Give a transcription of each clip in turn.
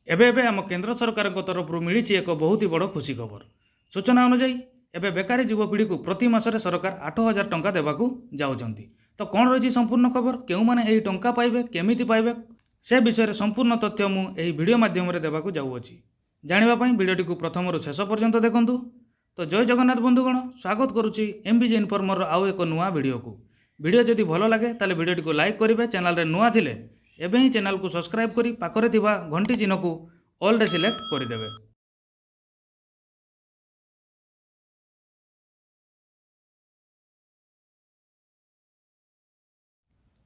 एबे एबे आम केंद्र सरकार तरफ मिली एक बहुत ही बड़ खुशी खबर। सूचना अनुजाई एबे बेकारी युवपीढ़ी को प्रति मासरे सरकार 8,000 टंका देवाकू जाउछंती। तो कौन रही संपूर्ण खबर, क्यों माने यही टंका पाइबे, केमिति पाइबे, से विषय में संपूर्ण तथ्य मु एही वीडियो माध्यम रे देवाकू जाउअछि। जानिबा पई वीडियोटी को प्रथम शेष पर्यंत देखंतु। तो जय जगन्नाथ बंधुगण, स्वागत करुच्ची एमबीजे इनफॉर्मर आउ एक नुआ वीडियो को। वीडियो जदि भल लगे ताले वीडियोटी को लाइक करेंगे, चैनल रे नुआ थिले एबे ही चैनल को सब्सक्राइब करी पाखरे थिबा घंटी चिन्ह को ऑल रे सिलेक्ट करदेवे।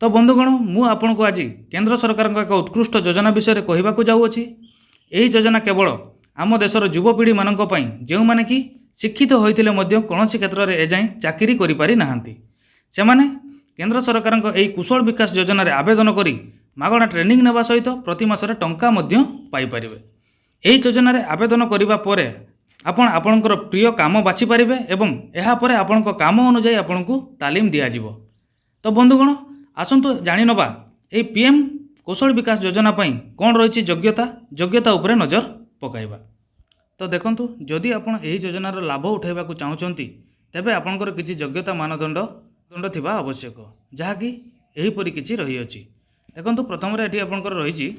तो बंधुगण, मु आपन को आज केंद्र सरकार एक उत्कृष्ट योजना विषय कहवाक जाऊँगी। यही योजना केवल आम देशर युवपीढ़ी मानक पई जो माने कि शिक्षित होइथिले मध्य कौनसी क्षेत्र में एजाएं चाकरी करि पारि नाहांती, सेमाने केंद्र सरकार यही कुशल विकास योजना रे आवेदन करी मागणा ट्रेनिंग नेबा सहित प्रति मासरे टंका मध्य पाई परिबे। एही योजना रे आवेदन करिबा परे आपण आपणकर प्रिय काम बाछि परिबे एवं एहा परे आपणको काम अनुसार आपणको तालीम दिया जिवो। तो बंधुगण, आसंतु जानि नबा एही पीएम कौशल विकास योजना पई कोन रहिछि योग्यता उपरे नजर पकाइबा। तो देखंतु, जदि आपण एही योजनार लाभ उठाइबाकू चाहुचंती तेबे आपणकर किछि योग्यता मानदंड थिबा आवश्यक, जहाँकि एहीपरि किछि रही अछि। देखंतु, प्रथम एठी आपणकर रहिछि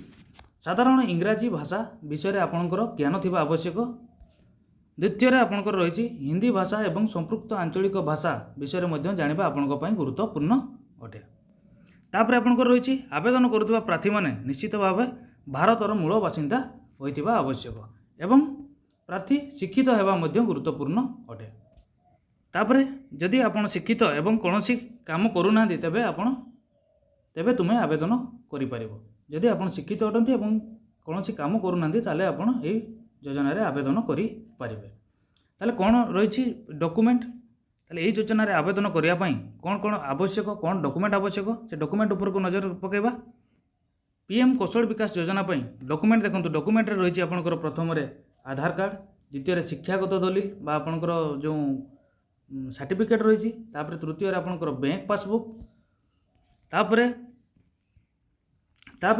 साधारण इंग्राजी भाषा विषय में आपणकर ज्ञान थिबा आवश्यक। द्वितीय आपणकर रहिछि हिंदी भाषा एवं संपृक्त आंचलिक भाषा विषय में मध्य जानिबा आपणक पई गुरुत्वपूर्ण अटे। तापर आपणकर रहिछि आवेदन करुवा प्रार्थी माने निश्चित भाव भारतर मूल बासिंदा होइथिबा आवश्यक एवं प्रार्थी शिक्षित हेबा मध्य गुरुत्वपूर्ण अटे। तापर जदि आपण शिक्षित एवं कौनसी काम करूना तेबे तुमे आवेदन करि परिबो। जदि आपण शिक्षित अटंती एवं कौनसी काम करूना ताले आपण एही योजना रे आवेदन करि परिबे। ताले कोन रहिछि डॉक्यूमेंट, ताले एही योजना रे आवेदन करिया पई कोन कोन आवश्यक, कोन डॉक्यूमेंट आवश्यक, से डॉक्यूमेंट ऊपर को नजर पकेबा। पीएम कौशल विकास योजना पई डॉक्यूमेंट देखंतु, डॉक्यूमेंट रे रहिछि आपनकर प्रथम रे आधार कार्ड, द्वितीय रे शिक्षागत दलिल बा आपनकर जो सर्टिफिकेट रहिछि, तापर तृतीय रे आपनकर बैंक पासबुक, तापर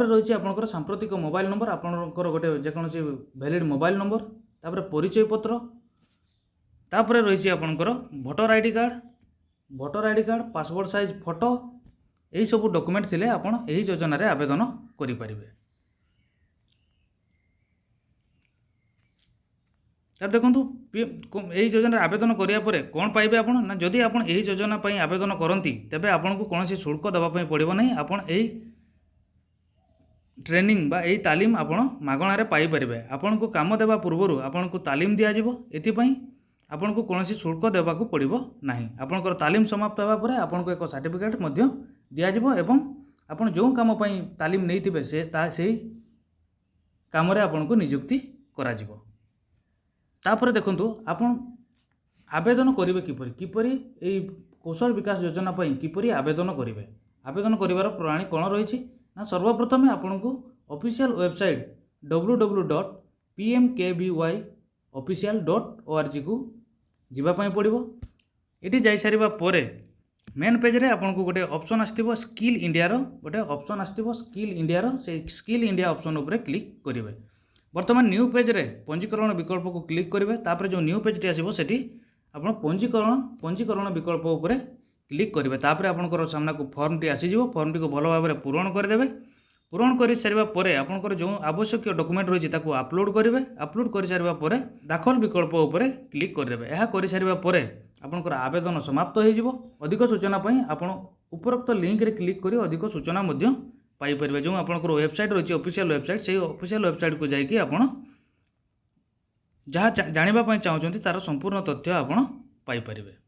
रहिछि आपनकर सांप्रतिक मोबाइल नंबर, आपनकर गोटे जेकोसी वैलिड मोबाइल नंबर, तापर परिचय पत्र, तापर रहिछि आपनकर voter ID card, passport size photo, यही सब डॉक्यूमेंट थिले आपण एही योजना रे आवेदन करि परिबे। तब देखंतु, एही योजना रे आवेदन करिया परे कोन पाइबे आपण ना, जदि आपण एही योजना पई आवेदन करंती तेबे आपनको कोनोसी शुल्क दबा पई पड़िबो नै। आपण एही ट्रेनिंग बा एही तालीम आपण मागणा रे पाई परिबे। आपनको काम देबा पूर्वरु आपनको तालीम दिया जिवो, एथि पई आपनको कोनोसी शुल्क देबाकू पड़िबो नाही। आपनकर तालीम समाप्त हेबा परे आपनको एक सर्टिफिकेट मध्य दिया जिवो एवं आपण जो काम पई तालीम नैथिबे सेही काम रे आपनको नियुक्ति करा जिवो। तापर देखंतु, आपण आवेदन करिवे किपरि एही कौशल विकास योजना पई किपरि आवेदन करिवे। आवेदन करिवार प्रणाली कोन रहिछि ना, सर्वप्रथम आपनको ऑफिशियल वेबसाइट www.pmkvyofficial.org को जीवा पई पड़िबो। एठी जाई सारिबा परे मेन पेज रे आपनको गोटे ऑप्शन आस्थिबो स्किल इंडिया रो, गोटे ऑप्शन आस्थिबो स्किल इंडिया रो, से स्किल इंडिया ऑप्शन उपरे क्लिक करिवे। वर्तमान न्यू पेज रे पंजीकरण विकल्प को क्लिक करिवे। तापर जो न्यू पेज टी आसीबो सेठी आपण पंजीकरण विकल्प उपरे क्लिक करिवे। तापर आपनकर सामना को फॉर्म टी आसी जिवो, फॉर्म टी को भलो भाबरे पूरण कर देबे। पूरण कर सारिबा परे आपनकर जो आवश्यक डॉक्यूमेंट रहिछि ताको अपलोड करिवे। अपलोड कर सारिबा परे दाखल विकल्प उपरे क्लिक कर देबे। एहा कर सारिबा परे आपनकर आवेदन समाप्त हो जिवो। अधिक सूचना पई आपण उपरोक्त लिंक रे क्लिक करी अधिक सूचना मध्य पाई परिबे। जो आपनकर वेबसाइट रहिछि ऑफिशियल वेबसाइट, सेही ऑफिशियल वेबसाइट को जाईकि आपण जहाँ जानिबा पई चाहुचंती तार संपूर्ण तथ्य आपण पाई परिबे।